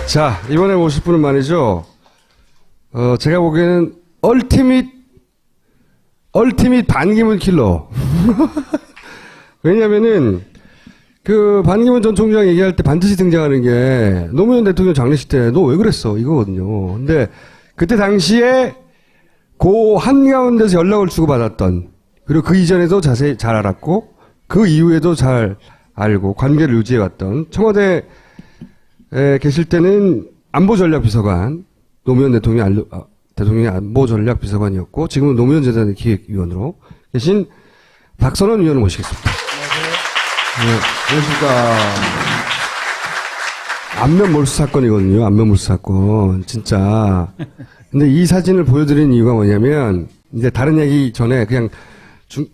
자, 이번에 모실 분은 말이죠. 제가 보기에는 얼티밋 반기문 킬러. 왜냐면은, 반기문 전 총장 얘기할 때 반드시 등장하는 게, 노무현 대통령 장례식 때, 너 왜 그랬어? 이거거든요. 근데, 그때 당시에, 한가운데서 연락을 주고받았던, 그리고 그 이전에도 자세히 잘 알았고, 그 이후에도 잘 알고, 관계를 유지해왔던, 청와대에 계실 때는 안보전략비서관, 노무현 대통령의 안보전략비서관이었고, 지금은 노무현재단의 기획위원으로 계신 박선원 위원을 모시겠습니다. 네, 안녕하십니까. 안면 몰수 사건이거든요. 안면 몰수 사건. 진짜. 근데 이 사진을 보여드리는 이유가 뭐냐면, 이제 다른 얘기 전에 그냥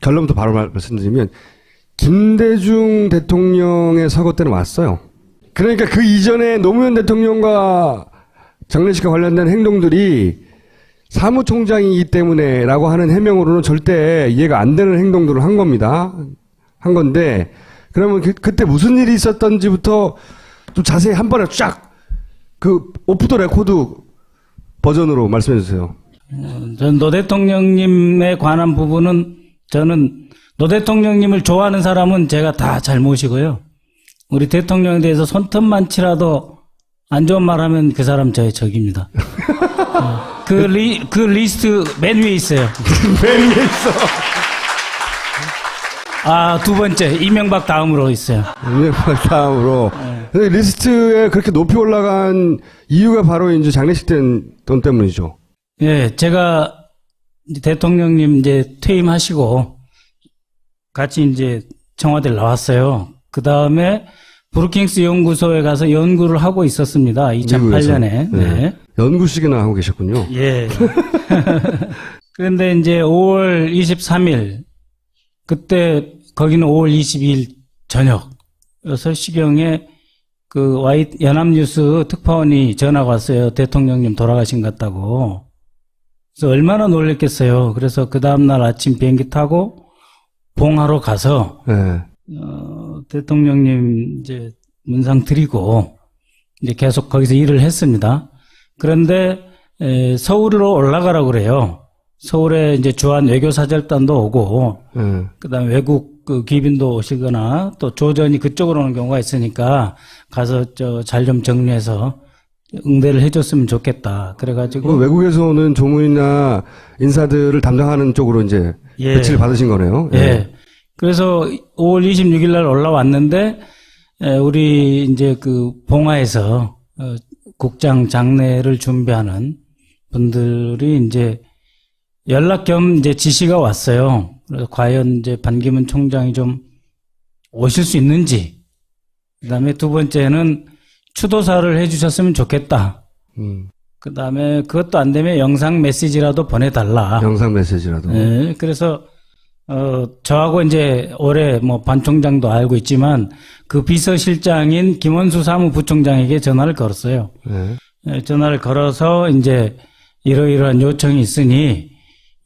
결론부터 바로 말씀드리면, 김대중 대통령의 서거 때는 왔어요. 그러니까 그 이전에 노무현 대통령과 장례식과 관련된 행동들이 사무총장이기 때문에 라고 하는 해명으로는 절대 이해가 안 되는 행동들을 한 겁니다. 한 건데, 그러면 그때 무슨 일이 있었던지부터 좀 자세히 한 번에 쫙, 오프 더 레코드 버전으로 말씀해 주세요. 전 노 대통령님에 관한 부분은 저는 노 대통령님을 좋아하는 사람은 제가 다 잘 모시고요. 우리 대통령에 대해서 손톱만치라도 안 좋은 말 하면 그 사람 저의 적입니다. 그 리스트 맨 위에 있어요. 맨 위에 있어. 두 번째, 이명박 다음으로 있어요. 이명박 다음으로. 네. 리스트에 그렇게 높이 올라간 이유가 바로 이제 장례식 돈 때문이죠. 예, 제가 대통령님 이제 퇴임하시고 같이 이제 청와대를 나왔어요. 그 다음에 브루킹스 연구소에 가서 연구를 하고 있었습니다. 2008년에. 네. 연구식이나 하고 계셨군요. 예. 그런데 이제 5월 23일, 그때 거기는 5월 22일 저녁 6시경에 연합뉴스 특파원이 전화가 왔어요. 대통령님 돌아가신 것 같다고. 그래서 얼마나 놀랬겠어요. 그래서 그 다음날 아침 비행기 타고 봉하로 가서, 네. 대통령님 이제 문상 드리고 이제 계속 거기서 일을 했습니다. 그런데 서울로 올라가라고 그래요. 서울에 이제 주한 외교사절단도 오고, 그다음에 외국 귀빈도 오시거나 또 조전이 그쪽으로 오는 경우가 있으니까 가서 잘 좀 정리해서 응대를 해줬으면 좋겠다. 그래가지고 외국에서 오는 조문이나 인사들을 담당하는 쪽으로 이제 배치를 받으신 거네요. 예. 그래서 5월 26일 날 올라왔는데 우리 이제 봉하에서 국장 장례를 준비하는 분들이 이제 연락 겸 이제 지시가 왔어요. 그래서 과연 이제 반기문 총장이 좀 오실 수 있는지. 그다음에 두 번째는 추도사를 해주셨으면 좋겠다. 그다음에 그것도 안 되면 영상 메시지라도 보내달라. 영상 메시지라도. 네, 그래서 저하고 이제 올해 반 총장도 알고 있지만 그 비서실장인 김원수 사무부총장에게 전화를 걸었어요. 네. 전화를 걸어서 이제 이러이러한 요청이 있으니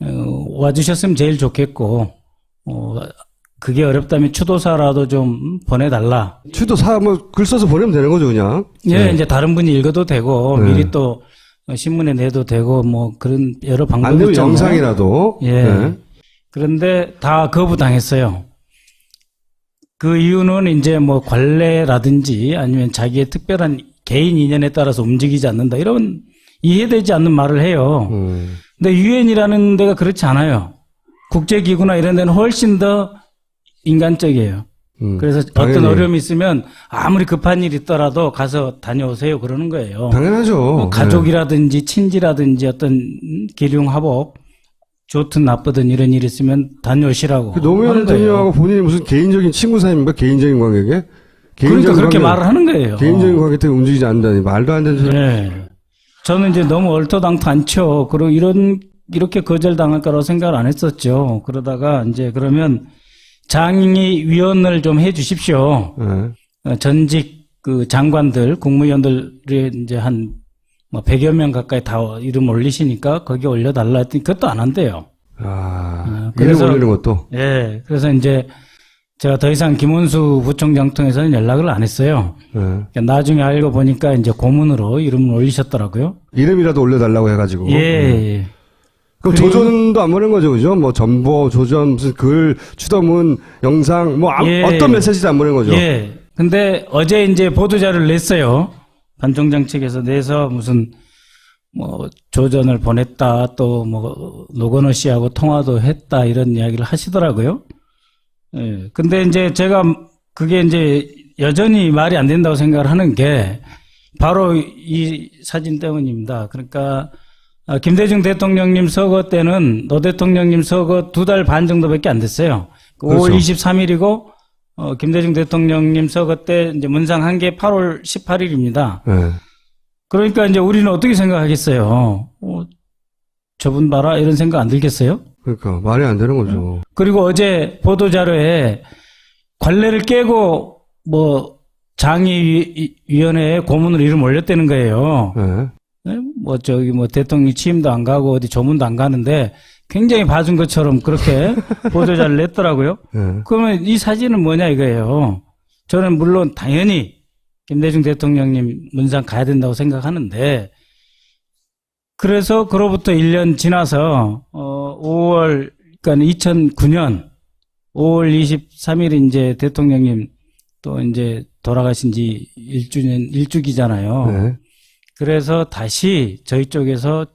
와주셨으면 제일 좋겠고 그게 어렵다면 추도사라도 좀 보내달라. 추도사 글 써서 보내면 되는 거죠, 그냥. 예, 네. 이제 다른 분이 읽어도 되고 미리 또 신문에 내도 되고 그런 여러 방법이 안 되면 있잖아요. 영상이라도. 예. 네. 그런데 다 거부당했어요. 그 이유는 이제 관례라든지 아니면 자기의 특별한 개인 인연에 따라서 움직이지 않는다. 이런 이해되지 않는 말을 해요. 근데 유엔이라는 데가 그렇지 않아요. 국제기구나 이런 데는 훨씬 더 인간적이에요. 그래서 당연히. 어떤 어려움이 있으면 아무리 급한 일이 있더라도 가서 다녀오세요. 그러는 거예요. 당연하죠. 가족이라든지 친지라든지 어떤 기륭화복 좋든 나쁘든 이런 일이 있으면 다녀오시라고. 노무현 대통령하고 본인이 무슨 개인적인 친구 사이입니까? 개인적인 관계에? 그러니까 그렇게 말을 하는 거예요. 개인적인 관계 때문에 움직이지 않는다니. 말도 안 되는 소리. 네. 저는 이제 너무 얼토당토 않죠. 그리고 이렇게 거절당할 거라고 생각을 안 했었죠. 그러다가 이제 그러면 장위원을 좀 해 주십시오. 전직 장관들, 국무위원들이 이제 한 100여 명 가까이 다 이름 올리시니까 거기 올려달라 했더니 그것도 안 한대요. 이름 올리는 것도? 예. 그래서 이제 제가 더 이상 김원수 부총장 통해서는 연락을 안 했어요. 예. 그러니까 나중에 알고 보니까 이제 고문으로 이름을 올리셨더라고요. 이름이라도 올려달라고 해가지고. 예. 그럼 그리고- 조전도 안 보낸 거죠, 그죠? 뭐 전보, 조전, 무슨 글, 추더문, 영상, 뭐 예. 어떤 메시지도 안 보낸 거죠. 예. 근데 어제 이제 보도자료를 냈어요. 반 총장 측에서 내서 무슨 뭐 조전을 보냈다, 또 뭐 노건호 씨하고 통화도 했다 이런 이야기를 하시더라고요. 예. 근데 이제 제가 그게 이제 여전히 말이 안 된다고 생각을 하는 게 바로 이 사진 때문입니다. 그러니까 김대중 대통령님 서거 때는 노 대통령님 서거 2달 반 정도밖에 안 됐어요. 그렇죠. 5월 23일이고 김대중 대통령님 서거 때 이제 문상한 게 8월 18일입니다. 예. 그러니까 이제 우리는 어떻게 생각하겠어요? 저분 봐라 이런 생각 안 들겠어요? 그러니까 말이 안 되는 거죠. 그리고 어제 보도자료에 관례를 깨고 뭐 장의위원회에 고문으로 이름 올렸다는 거예요. 예. 네? 뭐 저기 뭐 대통령 취임도 안 가고 어디 조문도 안 가는데 굉장히 봐준 것처럼 그렇게 보도자를 냈더라고요. 예. 그러면 이 사진은 뭐냐 이거예요. 저는 물론 당연히 김대중 대통령님 문상 가야 된다고 생각하는데 그래서 그로부터 1년 지나서 5월 그러니까 2009년 5월 23일 이제 대통령님 또 이제 돌아가신 지 1주기잖아요. 네. 그래서 다시 저희 쪽에서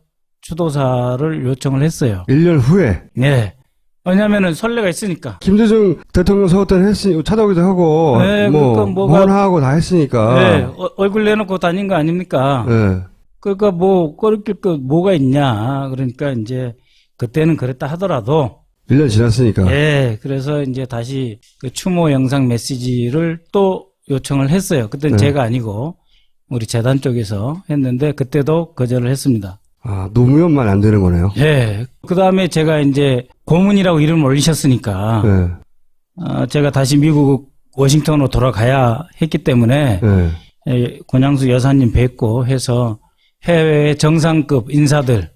추도사를 요청을 했어요. 1년 후에 네. 왜냐면은 선례가 있으니까. 김대중 대통령 서거 때는 했으니 찾아오기도 하고 네, 뭐 그러니까 뭐가- 무언하고 다 했으니까. 네. 얼굴 내놓고 다닌 거 아닙니까? 예. 그러니까 뭐 꺼릴 거 뭐가 있냐. 그러니까 이제 그때는 그랬다 하더라도 1년 지났으니까. 예. 그래서 이제 다시 그 추모 영상 메시지를 또 요청을 했어요. 그때는 네. 제가 아니고 우리 재단 쪽에서 했는데 그때도 거절을 했습니다. 아, 노무현만 안 되는 거네요. 예. 그 다음에 제가 이제 고문이라고 이름을 올리셨으니까, 예. 제가 다시 미국 워싱턴으로 돌아가야 했기 때문에, 예. 권양수 여사님 뵙고 해서 해외 정상급 인사들,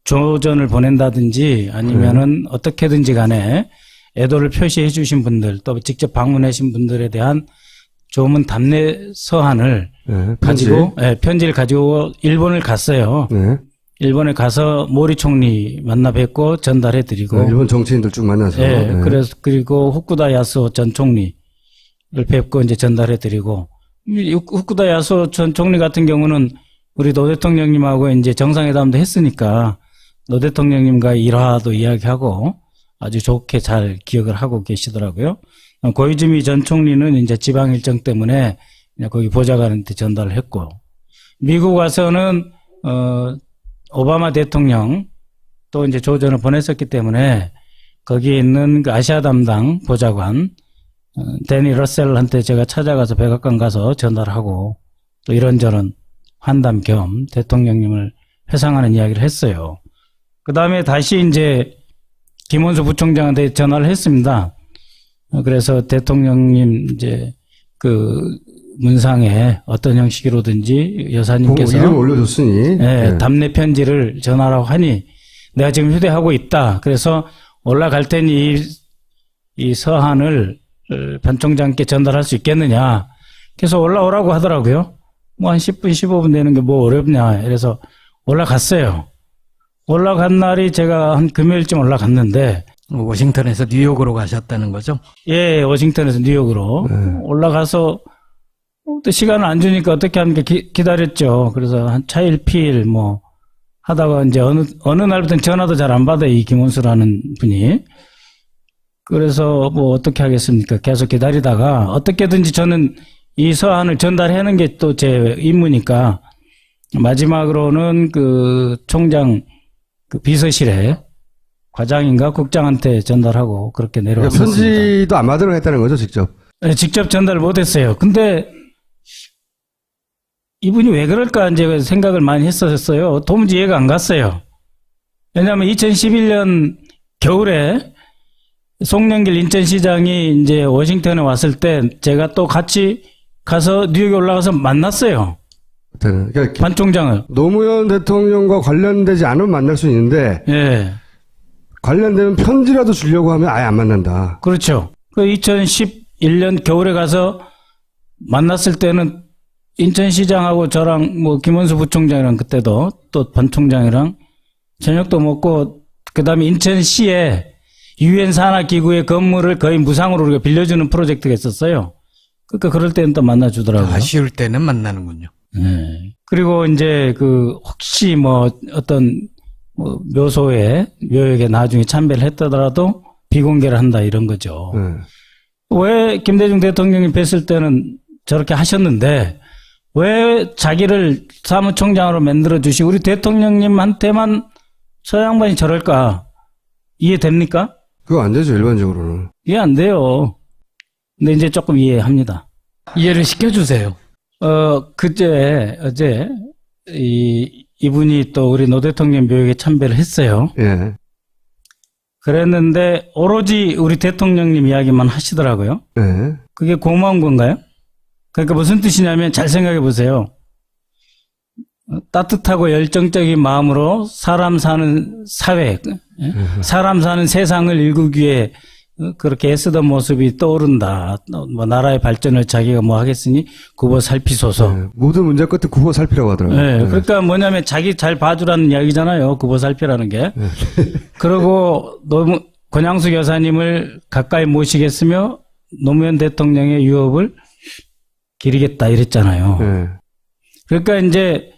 조전을 보낸다든지 아니면은 어떻게든지 간에 애도를 표시해 주신 분들, 또 직접 방문하신 분들에 대한 조문 답례 서한을 예. 편지. 가지고, 편지를 가지고 일본을 갔어요. 네. 일본에 가서 모리 총리 만나 뵙고 전달해 드리고 일본 정치인들 쭉 만나서. 예, 예. 그래서 그리고 후쿠다 야스오 전 총리를 뵙고 이제 전달해 드리고 후쿠다 야스오 전 총리 같은 경우는 우리 노 대통령님하고 이제 정상회담도 했으니까 노 대통령님과 일화도 이야기하고 아주 좋게 잘 기억을 하고 계시더라고요. 고이즈미 전 총리는 이제 지방 일정 때문에 그냥 거기 보좌관한테 전달을 했고 미국 와서는 오바마 대통령 또 이제 조전을 보냈었기 때문에 거기에 있는 그 아시아 담당 보좌관 데니 러셀한테 제가 찾아가서 백악관 가서 전달하고 또 이런저런 환담 겸 대통령님을 회상하는 이야기를 했어요. 그 다음에 다시 이제 김원수 부총장한테 전화를 했습니다. 그래서 대통령님 이제 그 문상에 어떤 형식으로든지 여사님께서 이름 올려줬으니. 예. 답례 편지를 전하라고 하니 내가 지금 휴대하고 있다. 그래서 올라갈 테니 이 서한을 반 총장께 전달할 수 있겠느냐. 그래서 올라오라고 하더라고요. 뭐 한 10분, 15분 되는 게 뭐 어렵냐. 그래서 올라갔어요. 올라간 날이 제가 한 금요일쯤 올라갔는데 워싱턴에서 뉴욕으로 가셨다는 거죠? 예, 워싱턴에서 뉴욕으로 올라가서 또 시간을 안 주니까 어떻게 합니까? 기다렸죠. 그래서 한 차일피일 뭐 하다가 이제 어느 날부터는 전화도 잘 안 받아요. 이 김원수라는 분이. 그래서 뭐 어떻게 하겠습니까? 계속 기다리다가 어떻게든지 저는 이 서한을 전달하는 게 또 제 임무니까 마지막으로는 그 총장 그 비서실에 과장인가 국장한테 전달하고 그렇게 그러니까 내려왔습니다. 편지도 안 받으러 했다는 거죠, 직접. 네, 직접 전달 못했어요. 근데 이분이 왜 그럴까 이제 생각을 많이 했었어요. 도무지 이해가 안 갔어요. 왜냐하면 2011년 겨울에 송영길 인천시장이 이제 워싱턴에 왔을 때 제가 또 같이 가서 뉴욕에 올라가서 만났어요. 그때는. 그러니까 반 총장을. 노무현 대통령과 관련되지 않으면 만날 수 있는데 예. 관련되면 편지라도 주려고 하면 아예 안 만난다. 그렇죠. 그 2011년 겨울에 가서 만났을 때는 인천시장하고 저랑 뭐 김원수 부총장이랑 그때도 또 반 총장이랑 저녁도 먹고 그다음에 인천시에 유엔 산하기구의 건물을 거의 무상으로 우리가 빌려주는 프로젝트가 있었어요. 그러니까 그럴 때는 또 만나주더라고요. 아쉬울 때는 만나는군요. 네. 그리고 이제 그 혹시 뭐 어떤 뭐 묘역에 나중에 참배를 했더라도 비공개를 한다 이런 거죠. 왜 김대중 대통령이 뵀을 때는 저렇게 하셨는데 왜 자기를 사무총장으로 만들어 주시고 우리 대통령님한테만 저 양반이 저럴까? 이해됩니까? 그거 안 되죠, 일반적으로는. 이해 안 돼요. 근데 이제 조금 이해합니다. 이해를 시켜주세요. 어제 이분이 또 우리 노 대통령 묘역에 참배를 했어요. 예. 그랬는데 오로지 우리 대통령님 이야기만 하시더라고요. 예. 그게 고마운 건가요? 그러니까 무슨 뜻이냐면 잘 생각해 보세요. 따뜻하고 열정적인 마음으로 사람 사는 사회, 사람 사는 세상을 일구기 위해 그렇게 애쓰던 모습이 떠오른다. 뭐 나라의 발전을 자기가 뭐 하겠으니 굽어 살피소서. 예. 모든 문제 끝에 굽어 살피라고 하더라고요. 네, 예. 그러니까 뭐냐면 자기 잘 봐주라는 이야기잖아요. 굽어 살피라는 게. 그리고 너무 권양숙 여사님을 가까이 모시겠으며 노무현 대통령의 유업을 기리겠다 이랬잖아요. 예. 그러니까 이제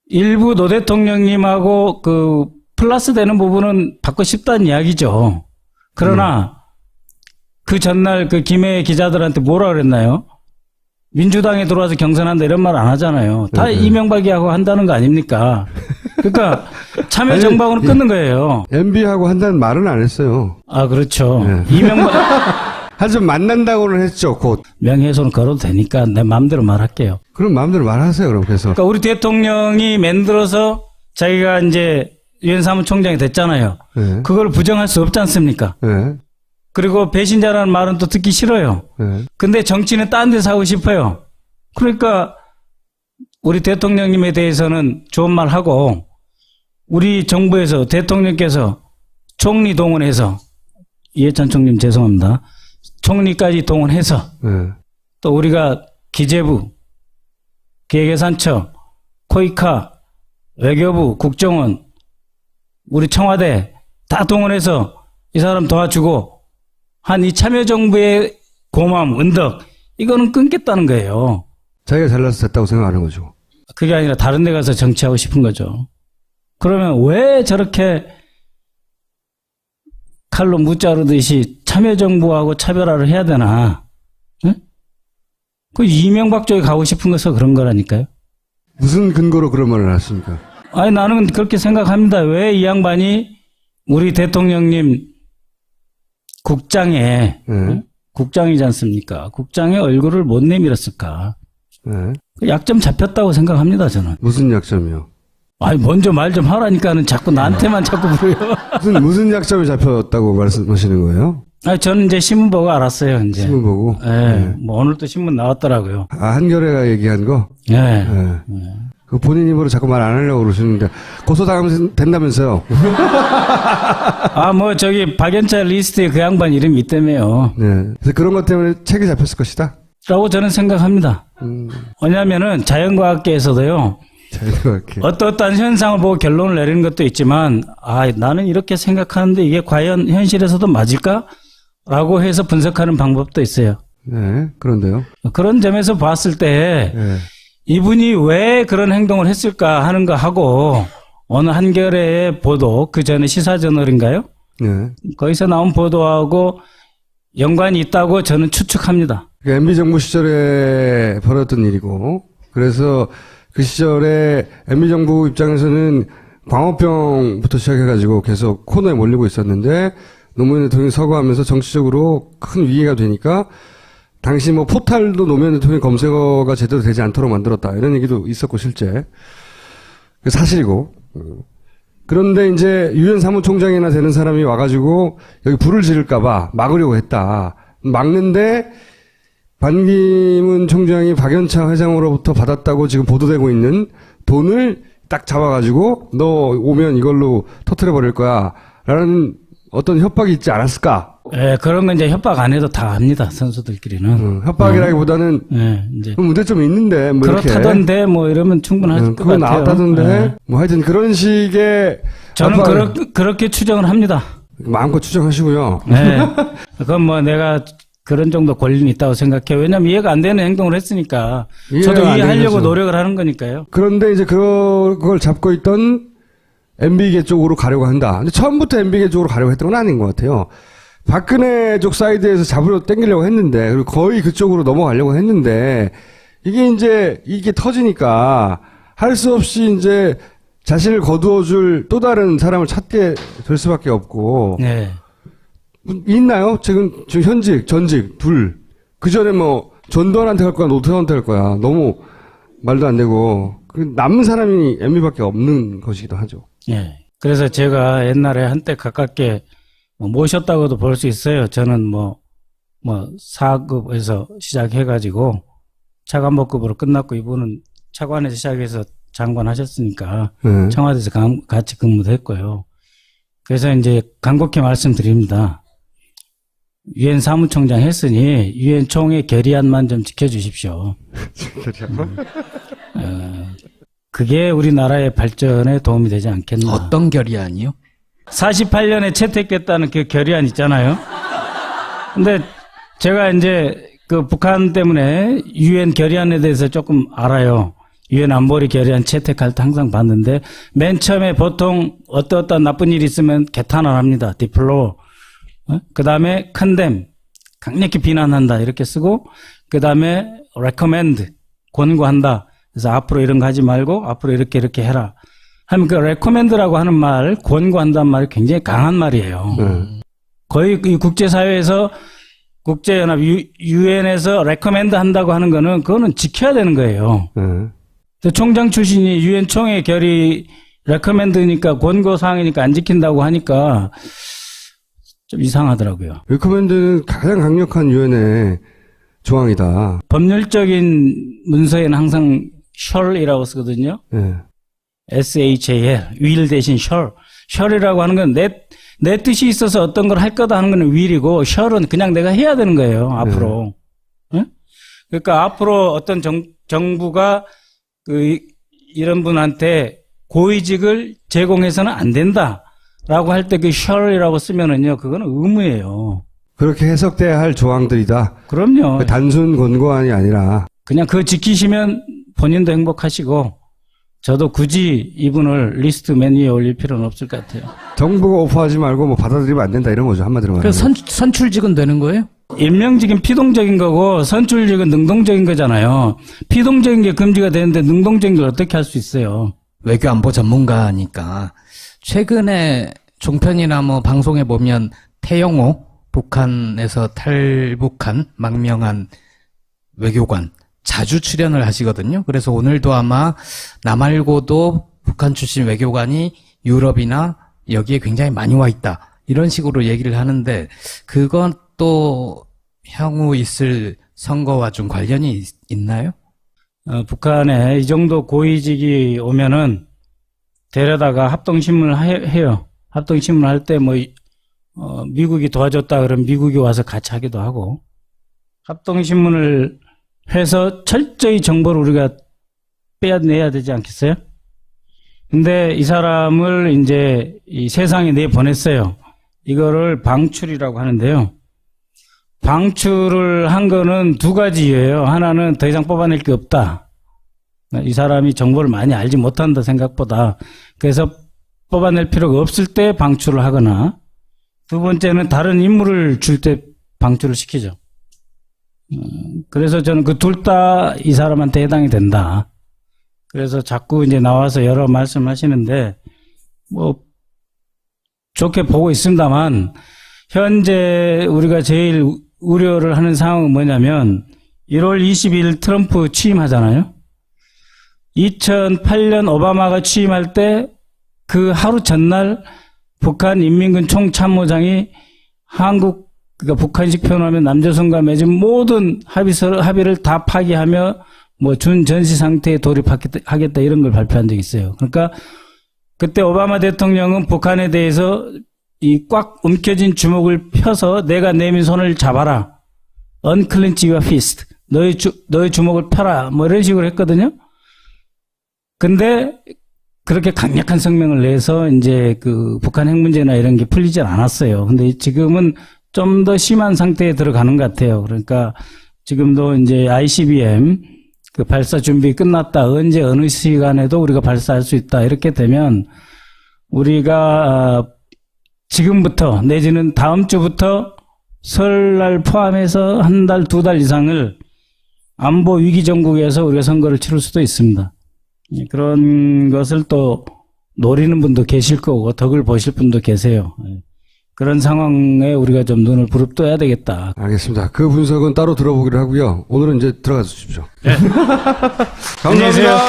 일부 노 대통령님하고 그 플러스 되는 부분은 받고 싶다는 이야기죠. 그러나 그 전날 그 김해 기자들한테 뭐라 그랬나요? 민주당에 들어와서 경선한다 이런 말 안 하잖아요. 다 네. 이명박이하고 한다는 거 아닙니까? 그러니까 참여정방으로 끊는 거예요. MB하고 한다는 말은 안 했어요. 아, 그렇죠. 네. 이명박 하지만 만난다고는 했죠, 곧. 명예훼손 걸어도 되니까 내 마음대로 말할게요. 그럼 마음대로 말하세요, 그럼. 그래서. 그러니까 우리 대통령이 만들어서 자기가 이제 유엔 사무총장이 됐잖아요. 예. 그걸 부정할 수 없지 않습니까? 예. 그리고 배신자라는 말은 또 듣기 싫어요. 예. 근데 정치는 딴 데서 하고 싶어요. 그러니까 우리 대통령님에 대해서는 좋은 말 하고 우리 정부에서 대통령께서 총리 동원해서 이해찬 총리님 죄송합니다. 총리까지 동원해서 예. 또 우리가 기재부, 기획예산처, 코이카, 외교부, 국정원, 우리 청와대 다 동원해서 이 사람 도와주고 한 이 참여정부의 고마움, 은덕 이거는 끊겠다는 거예요. 자기가 잘나서 됐다고 생각하는 거죠. 그게 아니라 다른 데 가서 정치하고 싶은 거죠. 그러면 왜 저렇게 칼로 무자르듯이 참여정부하고 차별화를 해야 되나? 응? 그 이명박 쪽에 가고 싶은 거서 그런 거라니까요. 무슨 근거로 그런 말을 하십니까? 아니 나는 그렇게 생각합니다. 왜 이 양반이 우리 대통령님 국장에 예. 국장이지 않습니까? 국장의 얼굴을 못 내밀었을까? 예. 그 약점 잡혔다고 생각합니다. 저는. 무슨 약점이요? 아니 먼저 말 좀 하라니까는 자꾸 나한테만 자꾸 물어요. 무슨 약점이 잡혔다고 말씀하시는 거예요? 아니 저는 이제 신문 보고 알았어요. 이제. 신문 보고. 예. 뭐 오늘 또 신문 나왔더라고요. 아, 한겨레가 얘기한 거? 예. 예. 그 본인 입으로 자꾸 말 안 하려고 그러시는데 고소당하면 된다면서요? 아 뭐 저기 박연차 리스트에 그 양반 이름이 있다며요. 네. 그래서 그런 것 때문에 책이 잡혔을 것이다. 라고 저는 생각합니다. 왜냐하면은 자연과학계에서도요. 자연스럽게. 어떠한 현상을 보고 결론을 내리는 것도 있지만 아 나는 이렇게 생각하는데 이게 과연 현실에서도 맞을까? 라고 해서 분석하는 방법도 있어요. 네. 그런데요. 그런 점에서 봤을 때 네. 이분이 왜 그런 행동을 했을까 하는 거 하고 어느 한겨레의 보도 그 전에 시사저널인가요? 네. 거기서 나온 보도하고 연관이 있다고 저는 추측합니다. MB 정부 시절에 벌어졌던 일이고, 그래서 그 시절에 MB 정부 입장에서는 광우병부터 시작해가지고 계속 코너에 몰리고 있었는데 노무현 대통령이 서거하면서 정치적으로 큰 위기가 되니까 당시 뭐 포탈도 노무현 대통령 검색어가 제대로 되지 않도록 만들었다 이런 얘기도 있었고 실제 그 사실이고. 그런데 이제 유엔 사무총장이나 되는 사람이 와가지고 여기 불을 지를까봐 막으려고 했다. 막는데 반기문 총장이 박연차 회장으로부터 받았다고 지금 보도되고 있는 돈을 딱 잡아가지고 너 오면 이걸로 터트려 버릴 거야 라는 어떤 협박이 있지 않았을까? 예, 그런 건 이제 협박 안 해도 다 합니다. 선수들끼리는. 협박이라기보다는 예, 이제 그 문제점이 있는데 뭐 그렇다던데 뭐 이러면 충분할 것 그거 같아요. 나왔다던데 예. 뭐 하여튼 그런 식의 저는 협박을 그렇게 추정을 합니다. 마음껏 추정하시고요. 네. 그건 뭐 내가 그런 정도 권리는 있다고 생각해요. 왜냐하면 이해가 안 되는 행동을 했으니까. 이해가 저도 안 이해하려고 되죠. 노력을 하는 거니까요. 그런데 이제 그걸 잡고 있던 MB계 쪽으로 가려고 한다. 근데 처음부터 MB계 쪽으로 가려고 했던 건 아닌 것 같아요. 박근혜 쪽 사이드에서 잡으러 당기려고 했는데, 그리고 거의 그쪽으로 넘어가려고 했는데, 이게 터지니까 할 수 없이 이제 자신을 거두어줄 또 다른 사람을 찾게 될 수밖에 없고, 네. 있나요? 지금 현직, 전직, 둘. 그 전에 뭐, 전두환한테 갈 거야, 노태우한테 갈 거야. 너무 말도 안 되고, 남은 사람이 MB밖에 없는 것이기도 하죠. 예. 그래서 제가 옛날에 한때 가깝게 모셨다고도 볼 수 있어요. 저는 뭐 4급에서 시작해가지고 차관복급으로 끝났고 이분은 차관에서 시작해서 장관 하셨으니까 네. 청와대에서 같이 근무도 했고요. 그래서 이제 간곡히 말씀드립니다. 유엔 사무총장 했으니 유엔 총회 결의안만 좀 지켜주십시오. 그게 우리나라의 발전에 도움이 되지 않겠나. 어떤 결의안이요? 48년에 채택됐다는 그 결의안 있잖아요. 근데 제가 이제 그 북한 때문에 유엔 결의안에 대해서 조금 알아요. 유엔 안보리 결의안 채택할 때 항상 봤는데 맨 처음에 보통 어떠한 나쁜 일이 있으면 개탄을 합니다. 디플로. 그 다음에 condemn, 강력히 비난한다 이렇게 쓰고 그 다음에 recommend, 권고한다. 그래서 앞으로 이런 거 하지 말고 앞으로 이렇게 해라. 하면 그 recommend라고 하는 말, 권고한다는 말이 굉장히 강한 말이에요. 거의 이 국제사회에서 국제연합 유엔에서 recommend 한다고 하는 거는 그거는 지켜야 되는 거예요. 총장 출신이 유엔 총회 결의 recommend니까 권고사항이니까 안 지킨다고 하니까 좀 이상하더라고요. 레코멘드는 가장 강력한 유엔의 조항이다. 법률적인 문서에는 항상 shall이라고 쓰거든요. 네. SHAL, will 대신 shall. shall이라고 하는 건 내 뜻이 있어서 어떤 걸 할 거다 하는 건 will이고 shall은 그냥 내가 해야 되는 거예요. 앞으로. 네? 그러니까 앞으로 어떤 정부가 이런 분한테 고위직을 제공해서는 안 된다라고 할 때 그 shall이라고 쓰면은요, 그거는 의무예요. 그렇게 해석돼야 할 조항들이다. 그럼요. 단순 권고안이 아니라. 그냥 그거 지키시면 본인도 행복하시고 저도 굳이 이분을 리스트 맨 위에 올릴 필요는 없을 것 같아요. 정부가 오퍼하지 말고 뭐 받아들이면 안 된다 이런 거죠. 한마디로 말하면. 그래서 선출직은 되는 거예요? 일명직은 피동적인 거고 선출직은 능동적인 거잖아요. 피동적인 게 금지가 되는데 능동적인 걸 어떻게 할 수 있어요? 외교 안보 전문가니까 최근에 종편이나 뭐 방송에 보면 태영호 북한에서 탈북한 망명한 외교관 자주 출연을 하시거든요. 그래서 오늘도 아마 나 말고도 북한 출신 외교관이 유럽이나 여기에 굉장히 많이 와 있다. 이런 식으로 얘기를 하는데 그건 또 향후 있을 선거와 좀 관련이 있나요? 북한에 이 정도 고위직이 오면은 데려다가 합동신문을 해요. 합동신문 할 때 미국이 도와줬다 그러면 미국이 와서 같이 하기도 하고 합동신문을 해서 철저히 정보를 우리가 빼내야 되지 않겠어요? 근데 이 사람을 이제 이 세상에 내보냈어요. 이거를 방출이라고 하는데요. 방출을 한 거는 두 가지 이유예요. 하나는 더 이상 뽑아낼 게 없다. 이 사람이 정보를 많이 알지 못한다 생각보다. 그래서 뽑아낼 필요가 없을 때 방출을 하거나 두 번째는 다른 인물을 줄 때 방출을 시키죠. 그래서 저는 그 둘 다 이 사람한테 해당이 된다. 그래서 자꾸 이제 나와서 여러 말씀하시는데 좋게 보고 있습니다만 현재 우리가 제일 우려를 하는 상황은 뭐냐면 1월 20일 트럼프 취임하잖아요. 2008년 오바마가 취임할 때 그 하루 전날 북한 인민군 총참모장이 그러니까 북한식 표현하면 남조선과 맺은 모든 합의를 다 파기하며 준전시 상태에 돌입하겠다 이런 걸 발표한 적이 있어요. 그러니까 그때 오바마 대통령은 북한에 대해서 이 꽉 움켜진 주먹을 펴서 내가 내민 손을 잡아라. unclench your fist. 너의 주먹을 펴라. 뭐 이런 식으로 했거든요. 근데 그렇게 강력한 성명을 내서 이제 그 북한 핵 문제나 이런 게 풀리질 않았어요. 근데 지금은 좀 더 심한 상태에 들어가는 것 같아요. 그러니까 지금도 이제 ICBM 그 발사 준비 끝났다. 언제 어느 시간에도 우리가 발사할 수 있다. 이렇게 되면 우리가 지금부터 내지는 다음 주부터 설날 포함해서 한 달, 두 달 이상을 안보 위기 정국에서 우리가 선거를 치를 수도 있습니다. 그런 것을 또 노리는 분도 계실 거고 덕을 보실 분도 계세요. 그런 상황에 우리가 좀 눈을 부릅떠야 되겠다. 알겠습니다. 그 분석은 따로 들어보기로 하고요. 오늘은 이제 들어가 주십시오. 네. 감사합니다.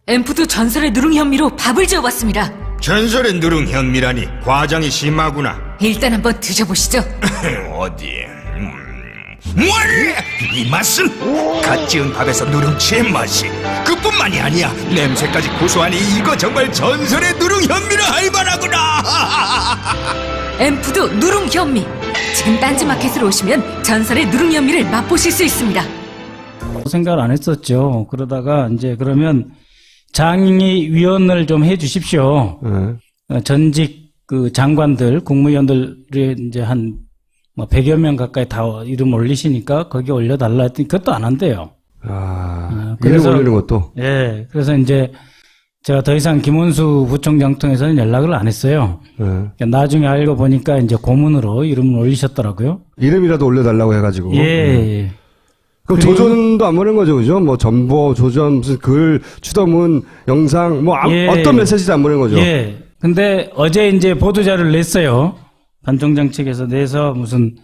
엠프도 전설의 누룽 현미로 밥을 지어봤습니다. 전설의 누룽 현미라니 과장이 심하구나. 일단 한번 드셔보시죠. 어디? 뭘? 이 맛은 갓 지은 밥에서 누룽지의 맛이 그뿐만이 아니야. 냄새까지 고소하니 이거 정말 전설의 누룽 현미라 할 만하구나. 엠푸드 누룽 현미. 지금 딴지마켓으로 오시면 전설의 누룽 현미를 맛보실 수 있습니다. 생각을 안 했었죠. 그러다가 이제 그러면 장의위원을 좀 해 주십시오. 전직 그 장관들, 국무위원들이 이제 한 뭐 100여 명 가까이 다 이름 올리시니까 거기 올려달라 했더니 그것도 안 한대요. 이름 올리는 것도? 예. 그래서 이제 제가 더 이상 김원수 부총장 통해서는 연락을 안 했어요. 그러니까 나중에 알고 보니까 이제 고문으로 이름을 올리셨더라고요. 이름이라도 올려달라고 해가지고. 예. 그럼 조전도 안 보낸 거죠, 그죠? 뭐 전보, 조전, 무슨 글, 추더문, 영상, 뭐 예. 어떤 메시지도 안 보낸 거죠. 예. 근데 어제 이제 보도자료를 냈어요. 반 총장 측에서 내서 무슨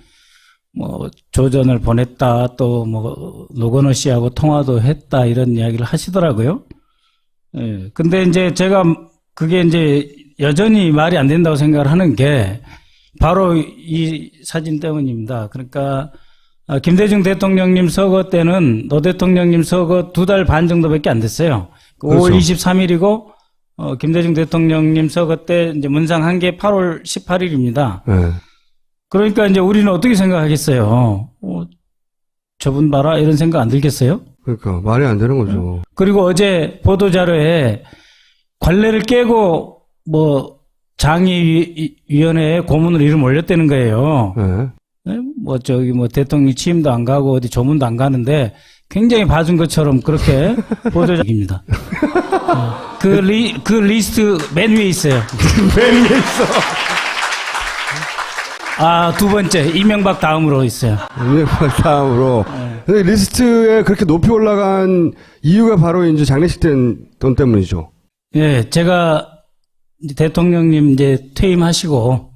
뭐 조전을 보냈다, 또 뭐 노건호 씨하고 통화도 했다 이런 이야기를 하시더라고요. 예. 근데 이제 제가 그게 이제 여전히 말이 안 된다고 생각을 하는 게 바로 이 사진 때문입니다. 그러니까 김대중 대통령님 서거 때는 노 대통령님 서거 2달 반 정도밖에 안 됐어요. 그렇죠. 5월 23일이고 김대중 대통령님 서거 때 이제 문상한 게 8월 18일입니다. 네. 그러니까 이제 우리는 어떻게 생각하겠어요? 저분 봐라 이런 생각 안 들겠어요? 그러니까 말이 안 되는 거죠. 그리고 어제 보도자료에 관례를 깨고 뭐 장의위원회에 고문으로 이름 올렸다는 거예요. 네. 뭐 저기 뭐 대통령 취임도 안 가고 어디 조문도 안 가는데 굉장히 봐준 것처럼 그렇게 보도자료입니다. 그 리스트 맨 위에 있어요. 맨 위에 있어. 두 번째 이명박 다음으로 있어요. 이명박 다음으로. 근데 리스트에 그렇게 높이 올라간 이유가 바로 이제 장례식 돈 때문이죠. 예, 제가 이제 대통령님 이제 퇴임하시고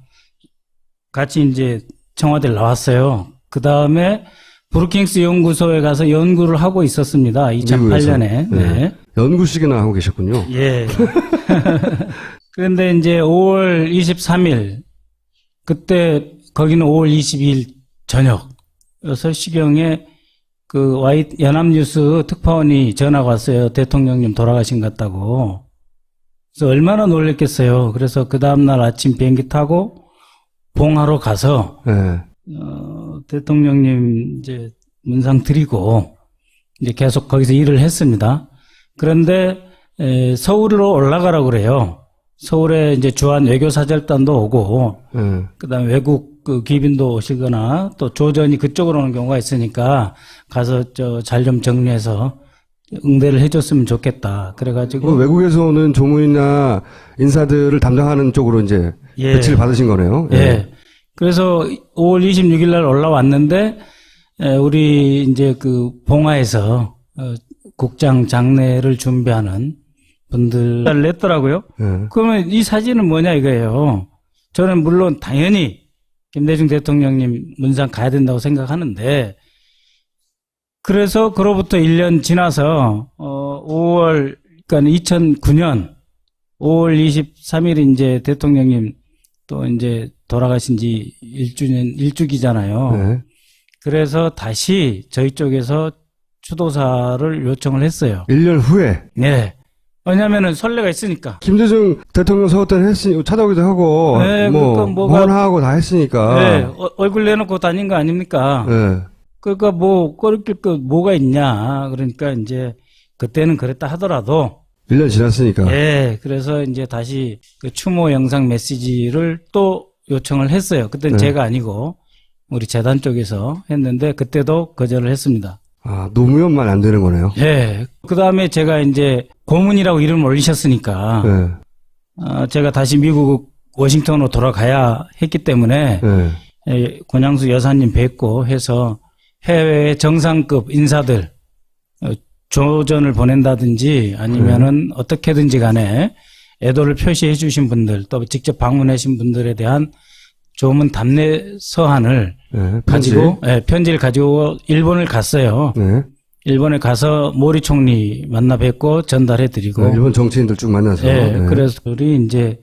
같이 이제 청와대를 나왔어요. 그 다음에 브루킹스 연구소에 가서 연구를 하고 있었습니다. 2008년에. 네. 연구식이나 하고 계셨군요. 예. 그런데 이제 5월 23일, 그때 거기는 5월 22일 저녁 6시경에 그 연합뉴스 특파원이 전화가 왔어요. 대통령님 돌아가신 것 같다고. 그래서 얼마나 놀랬겠어요. 그래서 그 다음날 아침 비행기 타고 봉하로 가서 네. 대통령님 이제 문상 드리고 이제 계속 거기서 일을 했습니다. 그런데 서울로 올라가라고 그래요. 서울에 이제 주한 외교사절단도 오고 그다음에 외국 그 귀빈도 오시거나 또 조전이 그쪽으로 오는 경우가 있으니까 가서 잘 좀 정리해서 응대를 해줬으면 좋겠다. 그래가지고 외국에서 오는 조문이나 인사들을 담당하는 쪽으로 이제 배치를 받으신 거네요. 예. 그래서 5월 26일 날 올라왔는데 우리 이제 그 봉화에서 국장 장례를 준비하는 분들 냈더라고요. 그러면 이 사진은 뭐냐 이거예요. 저는 물론 당연히 김대중 대통령님 문상 가야 된다고 생각하는데 그래서 그로부터 1년 지나서 5월 그러니까 2009년 5월 23일 이제 대통령님 또 이제 돌아가신 지 1주기잖아요. 네. 그래서 다시 저희 쪽에서 추도사를 요청을 했어요. 1년 후에? 네. 왜냐면은 선례가 있으니까. 김대중 대통령 선거 때는 했으니, 찾아오기도 하고, 네, 그러니까 뭐가- 원하고 다 했으니까. 네, 얼굴 내놓고 다닌 거 아닙니까? 네. 그러니까 뭐 꺼리낄 거 뭐가 있냐. 그러니까 이제 그때는 그랬다 하더라도 1년 지났으니까. 예, 그래서 이제 다시 그 추모 영상 메시지를 또 요청을 했어요. 그때는 네. 제가 아니고 우리 재단 쪽에서 했는데 그때도 거절을 했습니다. 아, 노무현만 안 되는 거네요. 예. 그 다음에 제가 이제 고문이라고 이름을 올리셨으니까 네. 제가 다시 미국 워싱턴으로 돌아가야 했기 때문에 네. 예, 권양수 여사님 뵙고 해서 해외 정상급 인사들 조전을 보낸다든지 아니면은 어떻게든지 간에 애도를 표시해 주신 분들 또 직접 방문하신 분들에 대한 조문 답례 서한을 네. 편지. 가지고 편지를 가지고 일본을 갔어요. 네. 일본에 가서 모리 총리 만나 뵙고 전달해 드리고 네, 일본 정치인들 쭉 만나서. 예, 네. 그래서 우리 이제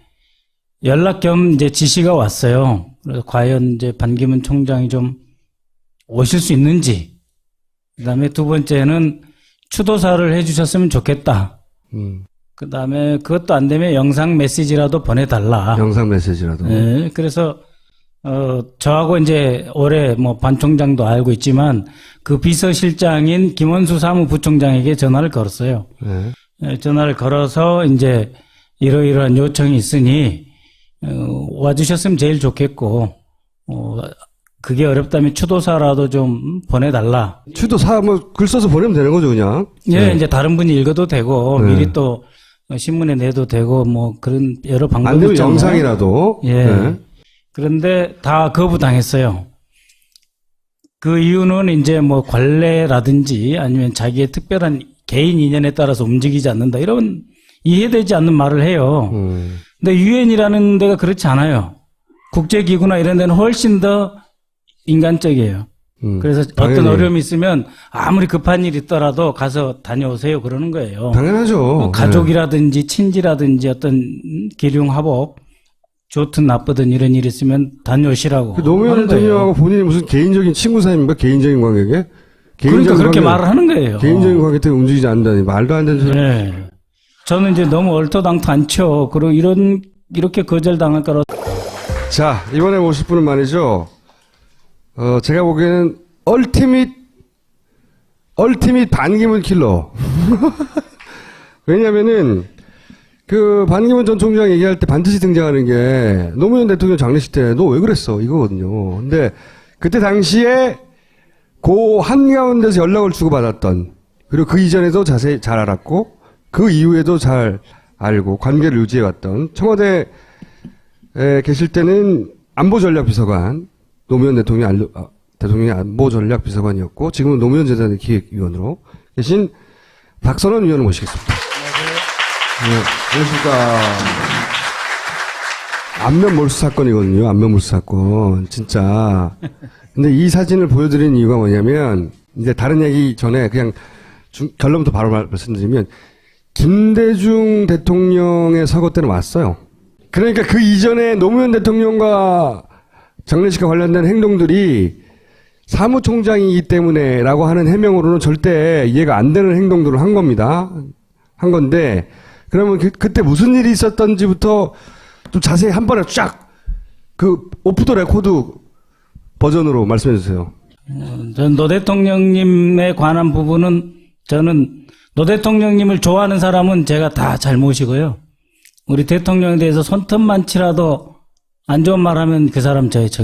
연락 겸 이제 지시가 왔어요. 그래서 과연 이제 반기문 총장이 좀 오실 수 있는지. 그다음에 두 번째는 추도사를 해주셨으면 좋겠다. 그다음에 그것도 안 되면 영상 메시지라도 보내달라. 영상 메시지라도. 예, 그래서 저하고 이제 올해 뭐 반 총장도 알고 있지만 그 비서실장인 김원수 사무부총장에게 전화를 걸었어요. 네. 예, 전화를 걸어서 이제 이러이러한 요청이 있으니 와주셨으면 제일 좋겠고 그게 어렵다면 추도사라도 좀 보내달라. 추도사 뭐 글 써서 보내면 되는 거죠, 그냥. 예, 네. 이제 다른 분이 읽어도 되고 네. 미리 또 신문에 내도 되고 뭐 그런 여러 안 방법이 되면 있잖아요. 영상이라도. 예. 네. 그런데 다 거부당했어요. 그 이유는 이제 뭐 관례라든지 아니면 자기의 특별한 개인 인연에 따라서 움직이지 않는다. 이런 이해되지 않는 말을 해요. 근데 유엔이라는 데가 그렇지 않아요. 국제기구나 이런 데는 훨씬 더 인간적이에요. 그래서 당연히. 어떤 어려움이 있으면 아무리 급한 일 있더라도 가서 다녀오세요. 그러는 거예요. 당연하죠. 가족이라든지 친지라든지 어떤 기륭하복 좋든 나쁘든 이런 일 있으면 다녀오시라고. 그 노무현 하는 거예요. 대통령하고 본인이 무슨 개인적인 친구 사이입니까? 개인적인 관계게? 그러니까 그렇게 말을 하는 거예요. 개인적인 관계 때문에 움직이지 않는다니. 말도 안 되는 소리. 네. 저는 이제 너무 얼토당토 않죠. 그리고 이렇게 거절당할 거라. 자, 이번에 모실 분은 말이죠. 제가 보기에는 얼티밋 반기문 킬러. 왜냐면은, 그 반기문 전 총장 얘기할 때 반드시 등장하는 게 노무현 대통령 장례식 때 너 왜 그랬어? 이거거든요. 근데 그때 당시에 그 한가운데서 연락을 주고받았던, 그리고 그 이전에도 자세히 잘 알았고 그 이후에도 잘 알고 관계를 유지해왔던 청와대에 계실 때는 안보전략비서관, 노무현 대통령의 안보전략비서관이었고 지금은 노무현 재단의 기획위원으로 계신 박선원 위원을 모시겠습니다. 네, 안녕하십니까. 안면 몰수 사건이거든요. 안면 몰수 사건. 진짜. 근데 이 사진을 보여드린 이유가 뭐냐면, 이제 다른 얘기 전에 그냥 결론부터 바로 말씀드리면, 김대중 대통령의 서거 때는 왔어요. 그러니까 그 이전에 노무현 대통령과 장례식과 관련된 행동들이 사무총장이기 때문에 라고 하는 해명으로는 절대 이해가 안 되는 행동들을 한 겁니다. 한 건데, 그러면 그때 무슨 일이 있었던지부터 좀 자세히 한 번에 쫙, 오프 더 레코드 버전으로 말씀해 주세요. 전 노 대통령님에 관한 부분은 저는 노 대통령님을 좋아하는 사람은 제가 다 잘 모시고요. 우리 대통령에 대해서 손톱만치라도 안 좋은 말 하면 그 사람 저의